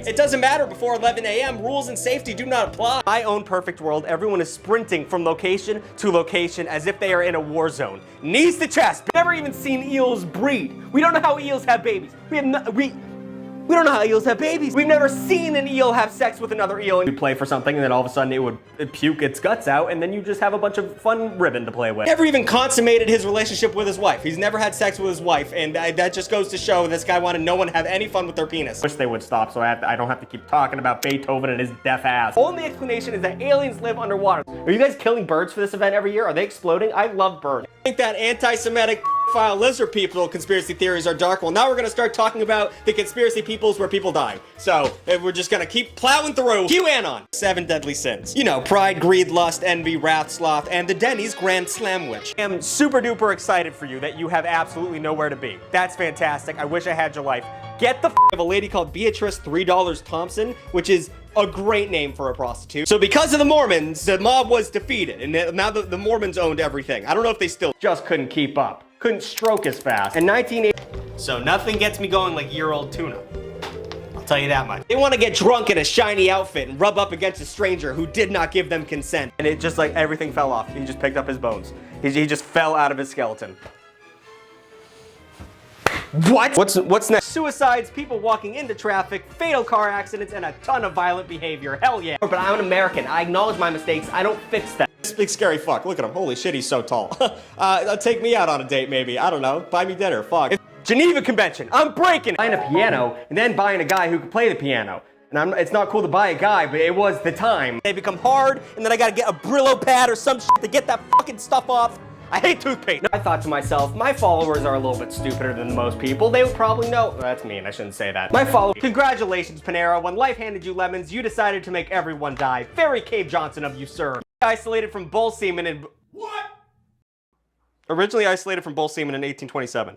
It doesn't matter before 11 a.m. Rules and safety do not apply. My own perfect world, everyone is sprinting from location to location as if they are in a war zone. Knees to chest. We've never even seen eels breed. We don't know how eels have babies. We don't know how eels have babies. We've never seen an eel have sex with another eel. And you'd play for something and then all of a sudden it would puke its guts out and then you just have a bunch of fun ribbon to play with. Never even consummated his relationship with his wife. He's never had sex with his wife, and that just goes to show this guy wanted no one to have any fun with their penis. Wish they would stop so I don't have to keep talking about Beethoven and his deaf ass. Only explanation is that aliens live underwater. Are you guys killing birds for this event every year? Are they exploding? I love birds. I think that anti-Semitic file lizard people conspiracy theories are dark. Well, now we're gonna start talking about the conspiracy peoples where people die. So we're just gonna keep plowing through QAnon. 7 deadly sins. You know, pride, greed, lust, envy, wrath, sloth, and the Denny's Grand Slamwich. I am super duper excited for you that you have absolutely nowhere to be. That's fantastic. I wish I had your life. Get the f of a lady called Beatrice $3 Thompson, which is a great name for a prostitute. So because of the Mormons, the mob was defeated, and now the Mormons owned everything. I don't know if they still just couldn't keep up. Couldn't stroke as fast. In 1980, so nothing gets me going like year-old tuna. I'll tell you that much. They want to get drunk in a shiny outfit and rub up against a stranger who did not give them consent. And it just like everything fell off. He just picked up his bones. He just fell out of his skeleton. What? What's next? Suicides, people walking into traffic, fatal car accidents, and a ton of violent behavior. Hell yeah. But I'm an American. I acknowledge my mistakes. I don't fix them. This big scary fuck. Look at him. Holy shit, he's so tall. Take me out on a date, maybe. I don't know. Buy me dinner. Fuck. Geneva Convention. I'm breaking it. Buying a piano and then buying a guy who can play the piano. And it's not cool to buy a guy, but it was the time. They become hard, and then I gotta get a Brillo pad or some shit to get that fucking stuff off. I hate toothpaste. I thought to myself, my followers are a little bit stupider than most people. They would probably know. That's mean, I shouldn't say that. My followers. Congratulations, Panera. When life handed you lemons, you decided to make everyone die. Very Cave Johnson of you, sir. Isolated from bull semen in... What? Originally isolated from bull semen in 1827.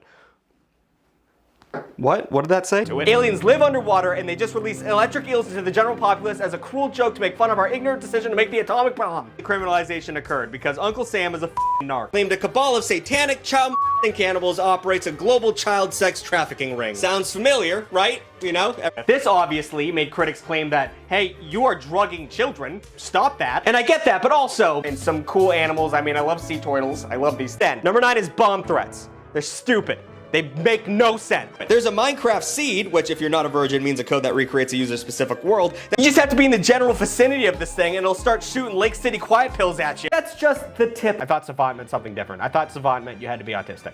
What? What did that say? Aliens live underwater and they just release electric eels into the general populace as a cruel joke to make fun of our ignorant decision to make the atomic bomb. Criminalization occurred because Uncle Sam is a f***ing narc. Claimed a cabal of satanic child and cannibals operates a global child sex trafficking ring. Sounds familiar, right? You know? This obviously made critics claim that, hey, you are drugging children. Stop that. And I get that, but also, in some cool animals, I mean, I love sea turtles. I love these. Then, number 9 is bomb threats. They're stupid. They make no sense. There's a Minecraft seed, which if you're not a virgin means a code that recreates a user-specific world. You just have to be in the general vicinity of this thing and it'll start shooting Lake City quiet pills at you. That's just the tip. I thought savant meant something different. I thought savant meant you had to be autistic.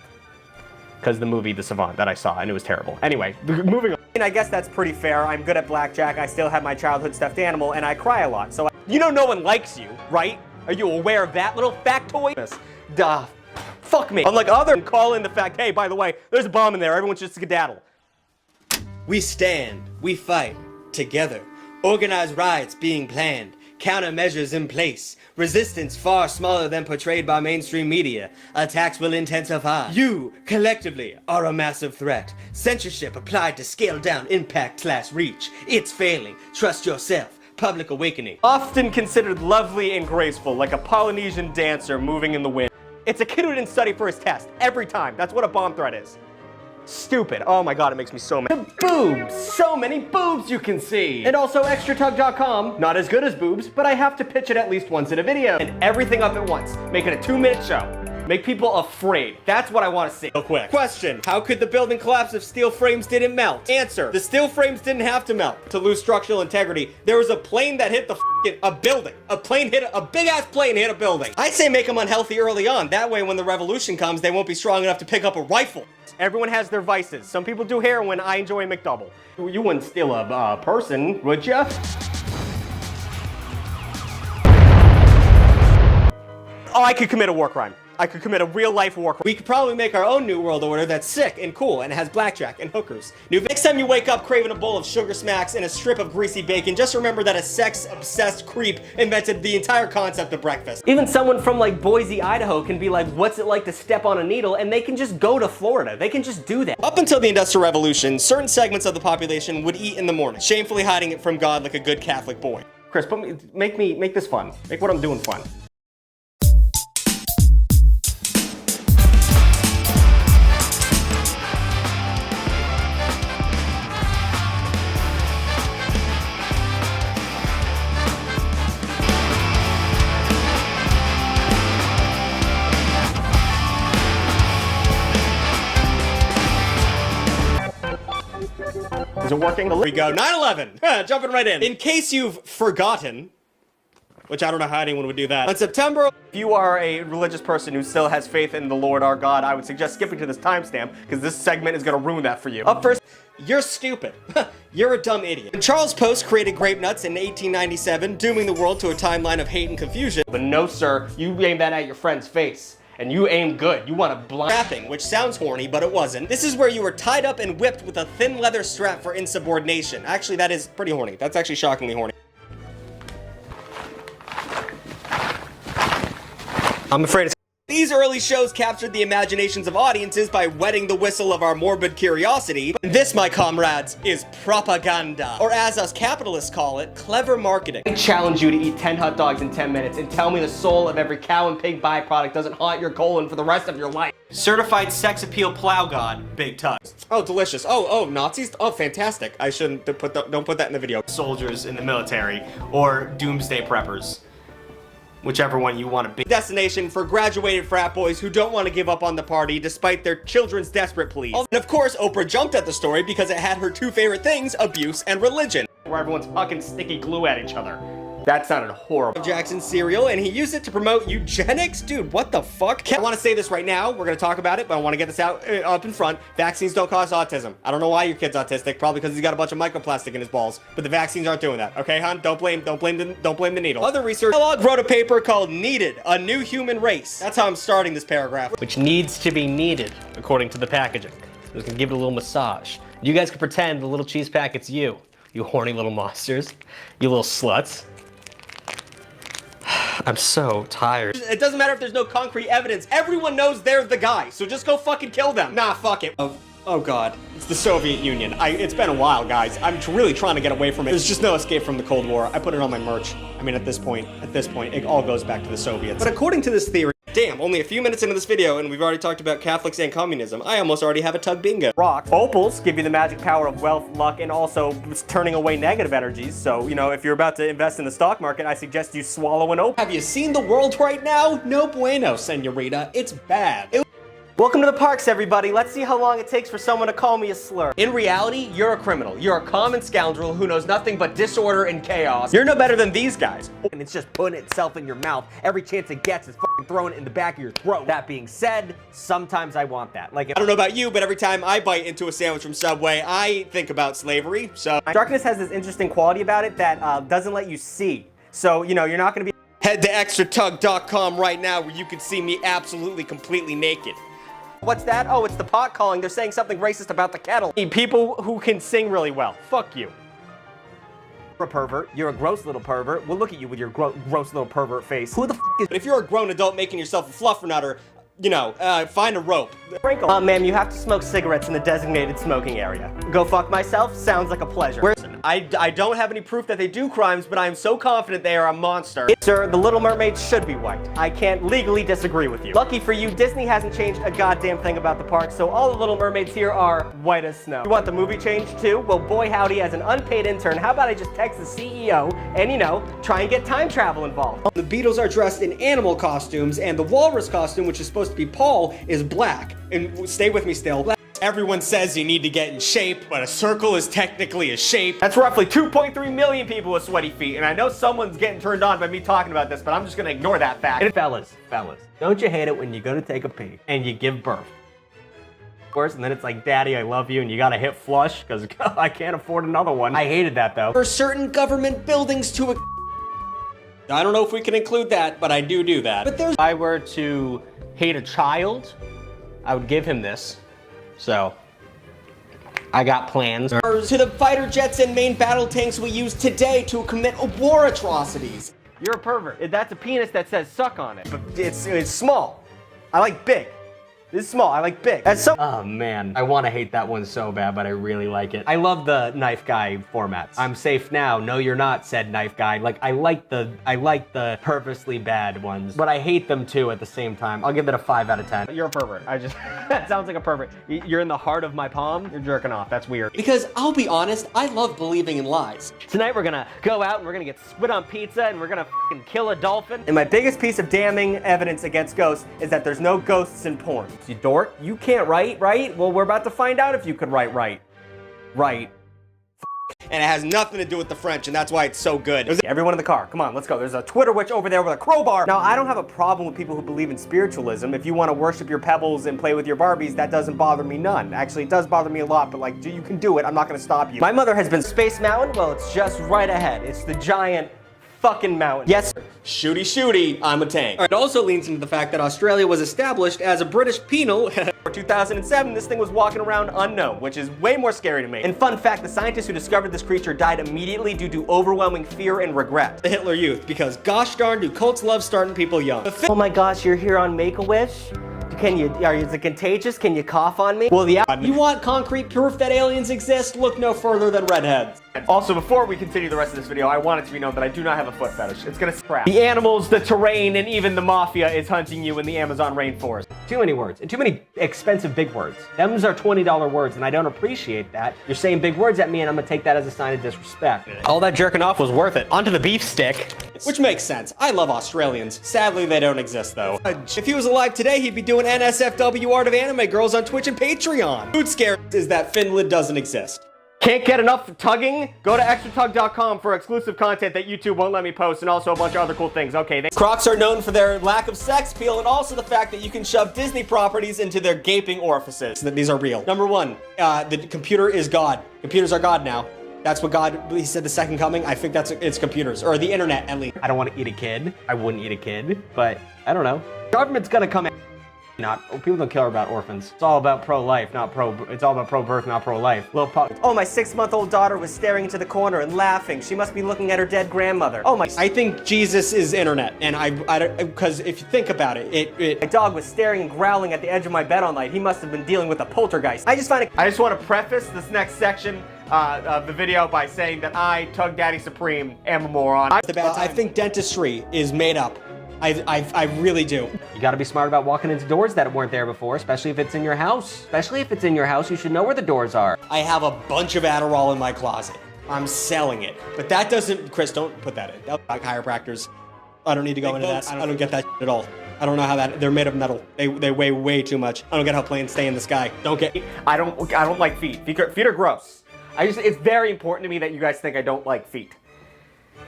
Because the movie The Savant that I saw, and it was terrible. Anyway, moving on. And I guess that's pretty fair. I'm good at blackjack, I still have my childhood stuffed animal, and I cry a lot. So, you know no one likes you, right? Are you aware of that little factoid? Duh. Fuck me. Unlike other call in the fact, hey, by the way, there's a bomb in there, everyone should skedaddle. We stand, we fight, together. Organized riots being planned, countermeasures in place. Resistance far smaller than portrayed by mainstream media. Attacks will intensify. You, collectively, are a massive threat. Censorship applied to scale down impact/reach. It's failing. Trust yourself. Public awakening. Often considered lovely and graceful, like a Polynesian dancer moving in the wind. It's a kid who didn't study for his test. Every time. That's what a bomb threat is. Stupid. Oh my god, it makes me so mad. The boobs! So many boobs you can see! And also extratugg.com. Not as good as boobs, but I have to pitch it at least once in a video. And everything up at once. Make it a 2-minute show. Make people afraid. That's what I want to see. Real quick. Question. How could the building collapse if steel frames didn't melt? Answer. The steel frames didn't have to melt to lose structural integrity. There was a plane that hit a building. A big-ass plane hit a building. I'd say make them unhealthy early on. That way when the revolution comes, they won't be strong enough to pick up a rifle. Everyone has their vices. Some people do heroin. I enjoy a McDouble. You wouldn't steal a person, would ya? Oh, I could commit a war crime. I could commit a real-life war crime. We could probably make our own new world order that's sick and cool and has blackjack and hookers. Next time you wake up craving a bowl of sugar smacks and a strip of greasy bacon, just remember that a sex-obsessed creep invented the entire concept of breakfast. Even someone from like Boise, Idaho can be like, what's it like to step on a needle? And they can just go to Florida. They can just do that. Up until the Industrial Revolution, certain segments of the population would eat in the morning, shamefully hiding it from God like a good Catholic boy. Chris, make this fun. Make what I'm doing fun. Is it working? Here we go. 9/11. Jumping right in. In case you've forgotten, which I don't know how anyone would do that. On September, if you are a religious person who still has faith in the Lord our God, I would suggest skipping to this timestamp because this segment is going to ruin that for you. Up first, you're stupid. You're a dumb idiot. When Charles Post created grape nuts in 1897, dooming the world to a timeline of hate and confusion. But no, sir, you aim that at your friend's face. And you aim good. You want a blind strapping, which sounds horny, but it wasn't. This is where you were tied up and whipped with a thin leather strap for insubordination. Actually, that is pretty horny. That's actually shockingly horny. I'm afraid it's... These early shows captured the imaginations of audiences by wetting the whistle of our morbid curiosity. And this, my comrades, is propaganda. Or as us capitalists call it, clever marketing. I challenge you to eat 10 hot dogs in 10 minutes and tell me the soul of every cow and pig byproduct doesn't haunt your colon for the rest of your life. Certified sex appeal plow god, Bigg Tugg. Oh, delicious. Oh, Nazis? Oh, fantastic. I shouldn't put don't put that in the video. Soldiers in the military or doomsday preppers. Whichever one you want to be. Destination for graduated frat boys who don't want to give up on the party despite their children's desperate pleas. And of course, Oprah jumped at the story because it had her two favorite things, abuse and religion. Where everyone's fucking sticky glue at each other. That sounded horrible. Jackson's cereal, and he used it to promote eugenics? Dude, what the fuck? I want to say this right now. We're going to talk about it, but I want to get this out up in front. Vaccines don't cause autism. I don't know why your kid's autistic. Probably because he's got a bunch of microplastic in his balls. But the vaccines aren't doing that. Okay, hon? Don't blame the needle. Other research. Kellogg wrote a paper called "Needed: A New Human Race." That's how I'm starting this paragraph. Which needs to be needed, according to the packaging. I'm just gonna give it a little massage. You guys can pretend the little cheese packet's you. You horny little monsters. You little sluts. I'm so tired. It doesn't matter if there's no concrete evidence. Everyone knows they're the guy, so just go fucking kill them. Nah, fuck it. Oh God, it's the Soviet Union. It's been a while, guys. I'm really trying to get away from it. There's just no escape from the Cold War. I put it on my merch. I mean, at this point, it all goes back to the Soviets. But according to this theory, damn, only a few minutes into this video and we've already talked about Catholics and communism. I almost already have a Tugg bingo. Rock. Opals give you the magic power of wealth, luck, and also turning away negative energies. So, you know, if you're about to invest in the stock market, I suggest you swallow an opal. Have you seen the world right now? No bueno, senorita. It's bad. Welcome to the parks, everybody. Let's see how long it takes for someone to call me a slur. In reality, you're a criminal. You're a common scoundrel who knows nothing but disorder and chaos. You're no better than these guys. And it's just putting itself in your mouth. Every chance it gets is fucking throwing it in the back of your throat. That being said, sometimes I want that. Like, I don't know about you, but every time I bite into a sandwich from Subway, I think about slavery, so. Darkness has this interesting quality about it that doesn't let you see. So, you know, you're not gonna be. Head to extratug.com right now where you can see me absolutely, completely naked. What's that? Oh, it's the pot calling. They're saying something racist about the kettle. People who can sing really well. Fuck you. You're a pervert. You're a gross little pervert. We'll look at you with your gross little pervert face. Who the f is... If you're a grown adult making yourself a fluffernutter, you know, find a rope. Sprinkle. Ma'am, you have to smoke cigarettes in the designated smoking area. Go fuck myself? Sounds like a pleasure. I don't have any proof that they do crimes, but I am so confident they are a monster. Sir, the Little Mermaids should be white. I can't legally disagree with you. Lucky for you, Disney hasn't changed a goddamn thing about the park, so all the Little Mermaids here are white as snow. You want the movie changed too? Well, boy howdy, as an unpaid intern, how about I just text the CEO and, you know, try and get time travel involved. The Beatles are dressed in animal costumes, and the walrus costume, which is supposed to be Paul, is black. And stay with me still. Everyone says you need to get in shape, but a circle is technically a shape. That's roughly 2.3 million people with sweaty feet, and I know someone's getting turned on by me talking about this, but I'm just gonna ignore that fact. And fellas, don't you hate it when you go to take a pee and you give birth? And then it's like, Daddy, I love you, and you gotta hit flush, because I can't afford another one. I hated that, though. For certain government buildings to I don't know if we can include that, but I do that. But there's... If I were to hate a child, I would give him this. So, I got plans. To the fighter jets and main battle tanks we use today to commit war atrocities. You're a pervert. That's a penis that says suck on it. But it's small. I like big. This is small, I like big. That's so— Oh man, I want to hate that one so bad, but I really like it. I love the knife guy formats. I'm safe now, no you're not, said knife guy. Like, I like the purposely bad ones, but I hate them too at the same time. I'll give it a 5 out of 10. You're a pervert. That sounds like a pervert. You're in the heart of my palm, you're jerking off, that's weird. Because I'll be honest, I love believing in lies. Tonight we're gonna go out and we're gonna get spit on pizza and we're gonna f***ing kill a dolphin. And my biggest piece of damning evidence against ghosts is that there's no ghosts in porn. You dork, you can't write, right? Well, we're about to find out if you could write right. and it has nothing to do with the French, and that's why it's so good. Everyone in the car, come on, let's go. There's a Twitter witch over there with a crowbar. Now, I don't have a problem with people who believe in spiritualism. If you want to worship your pebbles and play with your Barbies, that doesn't bother me none. Actually, it does bother me a lot, but like, you can do it. I'm not gonna stop you. My mother has been Space Mountain. Well, it's just right ahead. It's the giant fucking mountain. Yes, shooty shooty, I'm a tank. It also leans into the fact that Australia was established as a British penal. For 2007, this thing was walking around unknown, which is way more scary to me. And fun fact, the scientist who discovered this creature died immediately due to overwhelming fear and regret. The Hitler Youth, because gosh darn do cults love starting people young. Oh my gosh, you're here on Make-A-Wish? Is it contagious? Can you cough on me? Well, yeah. You want concrete proof that aliens exist? Look no further than redheads. Also, before we continue the rest of this video, I want it to be known that I do not have a foot fetish. It's gonna scrap. The animals, the terrain, and even the mafia is hunting you in the Amazon rainforest. Too many words, and too many expensive big words. Them's are $20 words, and I don't appreciate that. You're saying big words at me, and I'm gonna take that as a sign of disrespect. All that jerking off was worth it. Onto the beef stick. Which makes sense. I love Australians. Sadly, they don't exist, though. If he was alive today, he'd be doing NSFW Art of Anime Girls on Twitch and Patreon. Food scare is that Finland doesn't exist. Can't get enough tugging? Go to extratugg.com for exclusive content that YouTube won't let me post, and also a bunch of other cool things. Okay, Crocs are known for their lack of sex appeal, and also the fact that you can shove Disney properties into their gaping orifices. These are real. Number one, the computer is God. Computers are God now. That's what God, he said the second coming. I think it's computers, or the internet at least. I don't want to eat a kid. I wouldn't eat a kid, but I don't know. Government's gonna come in. People don't care about orphans. It's all about pro-life, it's all about pro-birth, not pro-life. Oh, my 6-month-old daughter was staring into the corner and laughing. She must be looking at her dead grandmother. Oh my. I think Jesus is internet, and because if you think about it, my dog was staring and growling at the edge of my bed all night. He must have been dealing with a poltergeist. I just want to preface this next section of the video by saying that I, Tugg Daddy Supreme, am a moron. I think dentistry is made up. I really do. You gotta be smart about walking into doors that weren't there before, especially if it's in your house. Especially if it's in your house, you should know where the doors are. I have a bunch of Adderall in my closet. I'm selling it. But that doesn't, Chris, don't put that in. Like chiropractors. I don't need to go into that. I don't get that at all. I don't know how they're made of metal. They weigh way too much. I don't get how planes stay in the sky. I don't like feet. Feet are gross. It's very important to me that you guys think I don't like feet.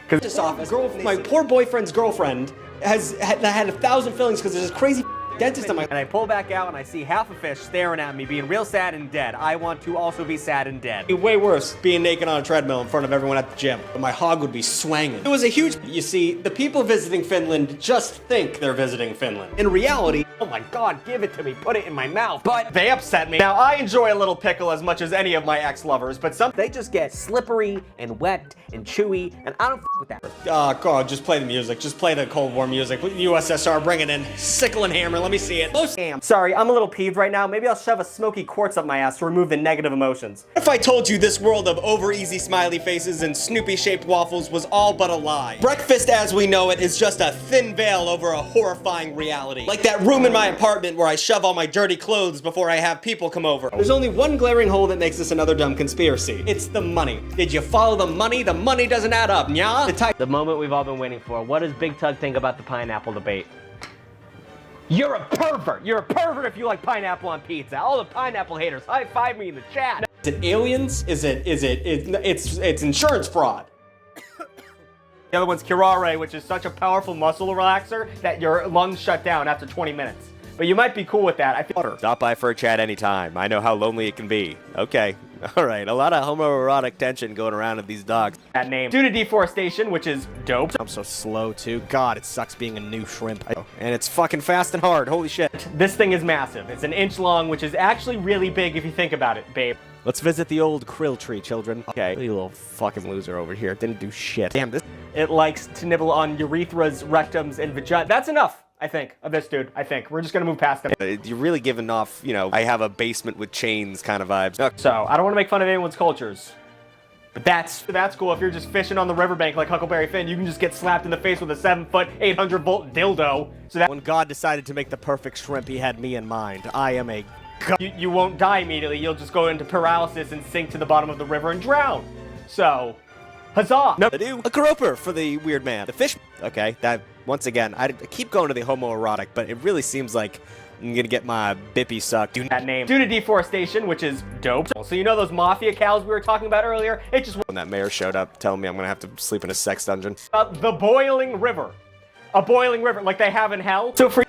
Because my poor boyfriend's girlfriend had 1,000 fillings because there's this crazy dentist on my. And I pull back out and I see half a fish staring at me, being real sad and dead. I want to also be sad and dead. It'd be way worse being naked on a treadmill in front of everyone at the gym. But my hog would be swanging. It was a huge. You see, the people visiting Finland just think they're visiting Finland. In reality, oh my God, give it to me, put it in my mouth. But they upset me. Now I enjoy a little pickle as much as any of my ex-lovers, but they just get slippery and wet and chewy, and I don't with that. Oh God, just play the music. Just play the Cold War music. USSR, bring it in. Sickle and hammer. Let me see it. Sorry, I'm a little peeved right now. Maybe I'll shove a smoky quartz up my ass to remove the negative emotions. What if I told you this world of over-easy smiley faces and Snoopy-shaped waffles was all but a lie? Breakfast as we know it is just a thin veil over a horrifying reality. Like that room in my apartment where I shove all my dirty clothes before I have people come over. There's only one glaring hole that makes this another dumb conspiracy. It's the money. Did you follow the money? The money doesn't add up, nya? The moment we've all been waiting for. What does Big Tugg think about the pineapple debate? You're a pervert! You're a pervert if you like pineapple on pizza. All the pineapple haters, high five me in the chat. Is it aliens? It's insurance fraud. The other one's curare, which is such a powerful muscle relaxer that your lungs shut down after 20 minutes. But you might be cool with that. I feel. Stop by for a chat anytime. I know how lonely it can be. Okay. All right. A lot of homoerotic tension going around with these dogs. That name. Due to deforestation, which is dope. I'm so slow too. God, it sucks being a new shrimp. And it's fucking fast and hard. Holy shit. This thing is massive. It's an inch long, which is actually really big if you think about it, babe. Let's visit the old krill tree, children. Okay. You little fucking loser over here. Didn't do shit. Damn this. It likes to nibble on urethras, rectums, and vagina. That's enough. I think, of this dude, I think. We're just gonna move past him. You're really giving off, you know, I have a basement with chains kind of vibes. So, I don't want to make fun of anyone's cultures. But that's cool. If you're just fishing on the riverbank like Huckleberry Finn, you can just get slapped in the face with a 7-foot, 800-volt dildo. So that when God decided to make the perfect shrimp, he had me in mind. I am a god. You won't die immediately. You'll just go into paralysis and sink to the bottom of the river and drown. So, huzzah! No, I do a groper for the weird man. The fish. Okay, that once again, I keep going to the homoerotic, but it really seems like I'm gonna get my bippy sucked. That name. Due to deforestation, which is dope. So you know those mafia cows we were talking about earlier? It just... When that mayor showed up telling me I'm gonna have to sleep in a sex dungeon. The boiling river. A boiling river, like they have in hell. So for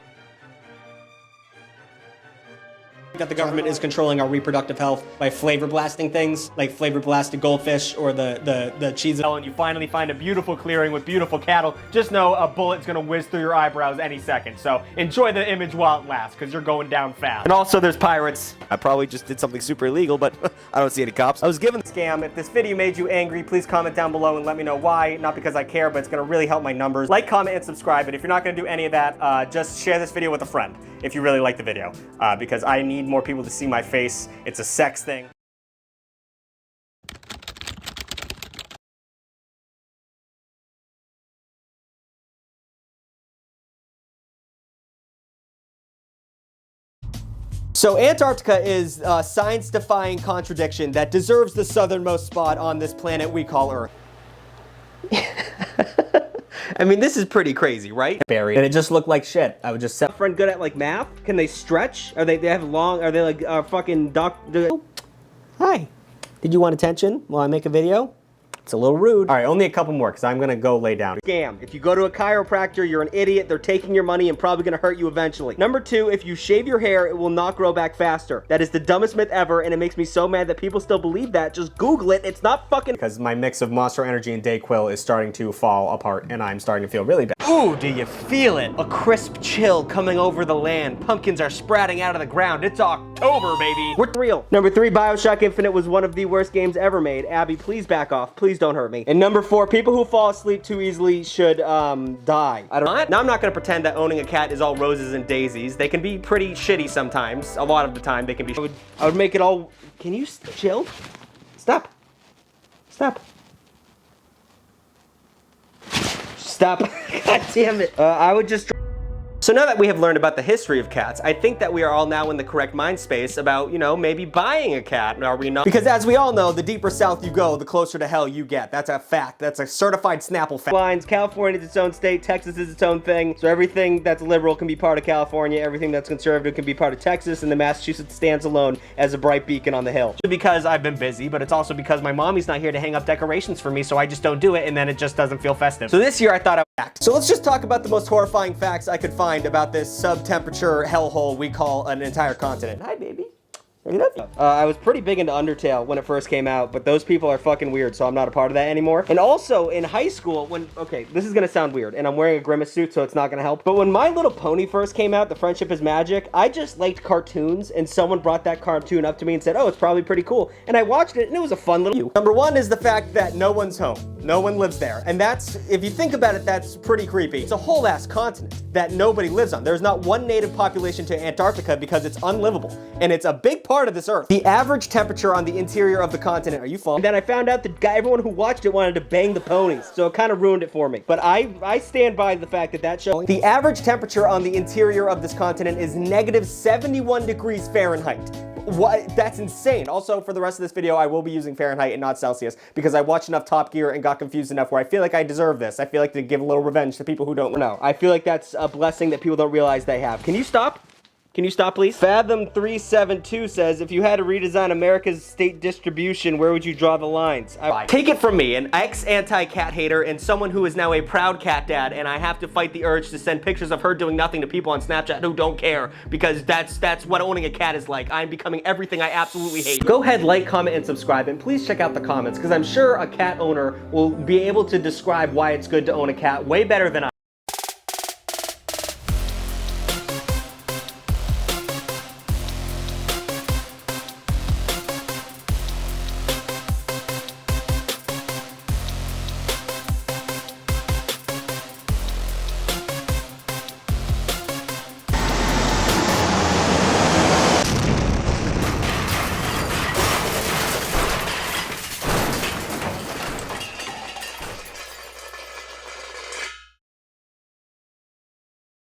that the government is controlling our reproductive health by flavor blasting things, like flavor blasted goldfish or the cheese. And you finally find a beautiful clearing with beautiful cattle, just know a bullet's gonna whiz through your eyebrows any second. So enjoy the image while it lasts, because you're going down fast. And also there's pirates. I probably just did something super illegal, but I don't see any cops. I was given scam. If this video made you angry, please comment down below and let me know why. Not because I care, but it's gonna really help my numbers. Like, comment, and subscribe. And if you're not gonna do any of that, just share this video with a friend if you really like the video, because I need more people to see my face. It's a sex thing. So Antarctica is a science-defying contradiction that deserves the southernmost spot on this planet we call Earth. I mean, this is pretty crazy, right? Buried. And it just looked like shit. I would just say. Friend good at like math? Can they stretch? Are they have long, are they like fucking Hi. Did you want attention while I make a video? It's a little rude. All right, only a couple more because I'm gonna go lay down. Scam. If you go to a chiropractor, you're an idiot. They're taking your money and probably gonna hurt you eventually. Number two, if you shave your hair, it will not grow back faster. That is the dumbest myth ever, and it makes me so mad that people still believe that. Just Google it. It's not fucking... Because my mix of Monster Energy and Dayquil is starting to fall apart, and I'm starting to feel really bad. Ooh, do you feel it? A crisp chill coming over the land. Pumpkins are sprouting out of the ground. It's October, baby. We're real. Number three, BioShock Infinite was one of the worst games ever made. Abby, please back off. Please don't hurt me. And number four, people who fall asleep too easily should, die. I don't... Now, I'm not gonna pretend that owning a cat is all roses and daisies. They can be pretty shitty sometimes. A lot of the time, they can be... I would make it all... Can you chill? Stop. Stop. Stop. God damn it. I would just... So now that we have learned about the history of cats, I think that we are all now in the correct mind space about, you know, maybe buying a cat, are we not? Because as we all know, the deeper south you go, the closer to hell you get. That's a fact. That's a certified Snapple fact. Lines, California is its own state, Texas is its own thing, so everything that's liberal can be part of California, everything that's conservative can be part of Texas, and the Massachusetts stands alone as a bright beacon on the hill. Because I've been busy, but it's also because my mommy's not here to hang up decorations for me, so I just don't do it, and then it just doesn't feel festive. So this year I thought I would act. So let's just talk about the most horrifying facts I could find about this sub-temperature hellhole we call an entire continent. Hi, baby. I love you. I was pretty big into Undertale when it first came out, but those people are fucking weird, so I'm not a part of that anymore. And also, in high school, when... Okay, this is gonna sound weird, and I'm wearing a Grimace suit, so it's not gonna help. But when My Little Pony first came out, The Friendship is Magic, I just liked cartoons, and someone brought that cartoon up to me and said, oh, it's probably pretty cool. And I watched it, and it was a fun little... Number one is the fact that no one's home. No one lives there. And that's, if you think about it, that's pretty creepy. It's a whole ass continent that nobody lives on. There's not one native population to Antarctica because it's unlivable. And it's a big part of this Earth. The average temperature on the interior of the continent, are you following? And then I found out that everyone who watched it wanted to bang the ponies. So it kind of ruined it for me. But I stand by the fact that that show... The average temperature on the interior of this continent is negative 71 degrees Fahrenheit. What? That's insane. Also, for the rest of this video, I will be using Fahrenheit and not Celsius because I watched enough Top Gear and got confused enough where I feel like I deserve this. I feel like to give a little revenge to people who don't know. I feel like that's a blessing that people don't realize they have. Can you stop? Can you stop, please? Fathom372 says, if you had to redesign America's state distribution, where would you draw the lines? Take it from me, an ex-anti-cat hater and someone who is now a proud cat dad, and I have to fight the urge to send pictures of her doing nothing to people on Snapchat who don't care, because that's what owning a cat is like. I'm becoming everything I absolutely hate. Go ahead, like, comment, and subscribe, and please check out the comments, because I'm sure a cat owner will be able to describe why it's good to own a cat way better than I